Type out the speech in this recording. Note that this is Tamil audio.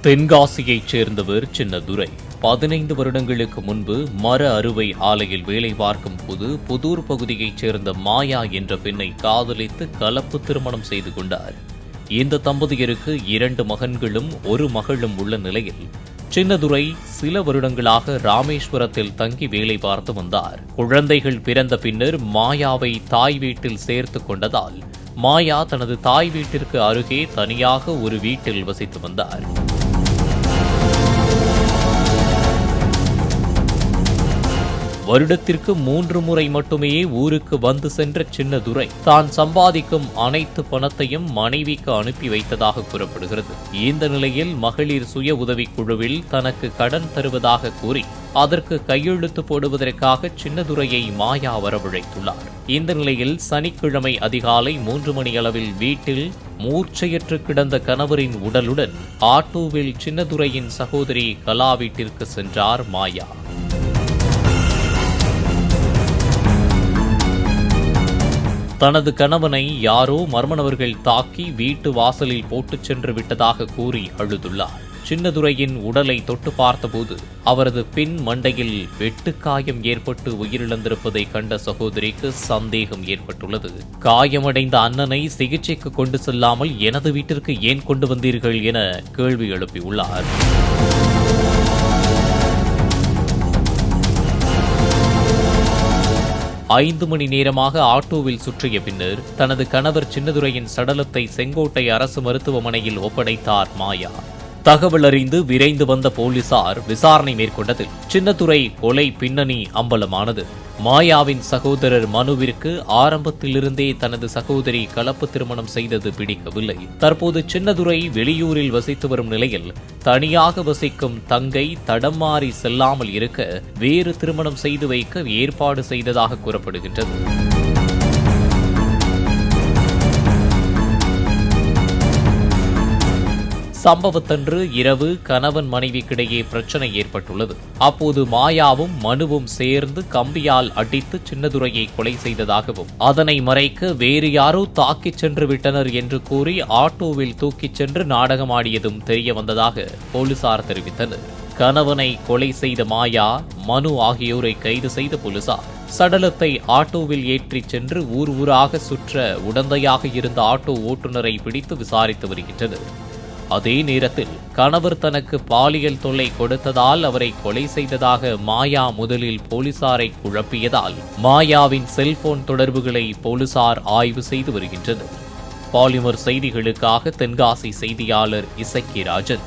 தென்காசியைச் சேர்ந்தவர் சின்னதுரை. 15 வருடங்களுக்கு முன்பு மர அறுவை ஆலையில் வேலை பார்க்கும் போது புதூர் பகுதியைச் சேர்ந்த மாயா என்ற பெண்ணை காதலித்து கலப்பு திருமணம் செய்து கொண்டார். இந்த தம்பதியருக்கு 2 மகன்களும் 1 மகளும் உள்ள நிலையில் சின்னதுரை சில வருடங்களாக ராமேஸ்வரத்தில் தங்கி வேலை பார்த்து வந்தார். குழந்தைகள் பிறந்த பின்னர் மாயாவை தாய் வீட்டில் சேர்த்து கொண்டதால் மாயா தனது தாய் வீட்டிற்கு அருகே தனியாக ஒரு வீட்டில் வசித்து வந்தார். வருடத்திற்கு 3 முறை மட்டுமே ஊருக்கு வந்து சென்ற சின்னதுரை தான் சம்பாதிக்கும் அனைத்து பணத்தையும் மனைவிக்கு அனுப்பி வைத்ததாக கூறப்படுகிறது. இந்த நிலையில் மகளிர் சுய உதவிக் குழுவில் தனக்கு கடன் தருவதாக கூறி அதற்கு கையெழுத்து போடுவதற்காக சின்னதுரையை மாயா வரவழைத்துள்ளார். இந்த நிலையில் சனிக்கிழமை அதிகாலை 3 மணியளவில் வீட்டில் மூர்ச்சையற்று கிடந்த கணவரின் உடலுடன் ஆட்டோவில் சின்னதுரையின் சகோதரி கலா வீட்டிற்கு சென்றார் மாயா. தனது கணவனை யாரோ மர்ம நபர்கள் தாக்கி வீட்டு வாசலில் போட்டுச் சென்று விட்டதாக கூறி அழுதுள்ளார். சின்னதுரையின் உடலை தொட்டு பார்த்தபோது அவரது பின் மண்டையில் வெட்டுக்காயம் ஏற்பட்டு உயிரிழந்திருப்பதை கண்ட சகோதரிக்கு சந்தேகம் ஏற்பட்டுள்ளது. காயமடைந்த அண்ணனை சிகிச்சைக்கு கொண்டு செல்லாமல் எனது வீட்டிற்கு ஏன் கொண்டு வந்தீர்கள் என கேள்வி எழுப்பியுள்ளார். ஐந்து மணி நேரமாக ஆட்டோவில் சுற்றிய பின்னர் தனது கணவர் சின்னதுரையின் சடலத்தை செங்கோட்டை அரசு மருத்துவமனையில் ஒப்படைத்தார் மாயா. தகவல் அறிந்து விரைந்து வந்த போலீசார் விசாரணை மேற்கொண்டதில் சின்னதுரை கொலை பின்னணி அம்பலமானது. மாயாவின் சகோதரர் மனுவிற்கு ஆரம்பத்திலிருந்தே தனது சகோதரி கலப்பு திருமணம் செய்தது பிடிக்கவில்லை. தற்போது சின்னதுரை வெளியூரில் வசித்து வரும் நிலையில் தனியாக வசிக்கும் தங்கை தடம் மாறி செல்லாமல் இருக்க வேறு திருமணம் செய்து வைக்க ஏற்பாடு செய்ததாக கூறப்படுகின்றது. சம்பவத்தன்று இரவு கணவன் மனைவிக்கிடையே பிரச்சனை ஏற்பட்டுள்ளது. அப்போது மாயாவும் மனுவும் சேர்ந்து கம்பியால் அடித்து சின்னதுரையை கொலை செய்ததாகவும் அதனை மறைக்க வேறு யாரோ தாக்கிச் சென்று விட்டனர் என்று கூறி ஆட்டோவில் தூக்கிச் சென்று நாடகமாடியதும் தெரிய வந்ததாக போலீசார் தெரிவித்தனர். கணவனை கொலை செய்த மாயா, மனு ஆகியோரை கைது செய்த போலீசார் சடலத்தை ஆட்டோவில் ஏற்றிச் சென்று ஊராக சுற்ற உடந்தையாக இருந்த ஆட்டோ ஓட்டுநரை பிடித்து விசாரித்து வருகின்றனர். அதே நேரத்தில் கணவர் தனக்கு பாலியல் தொல்லை கொடுத்ததால் அவரை கொலை செய்ததாக மாயா முதலில் போலீசாரை குழப்பியதால் மாயாவின் செல்போன் தொடர்புகளை போலீசார் ஆய்வு செய்து வருகின்றனர். பாலிமர் செய்திகளுக்காக தென்காசி செய்தியாளர் இசக்கி ராஜன்.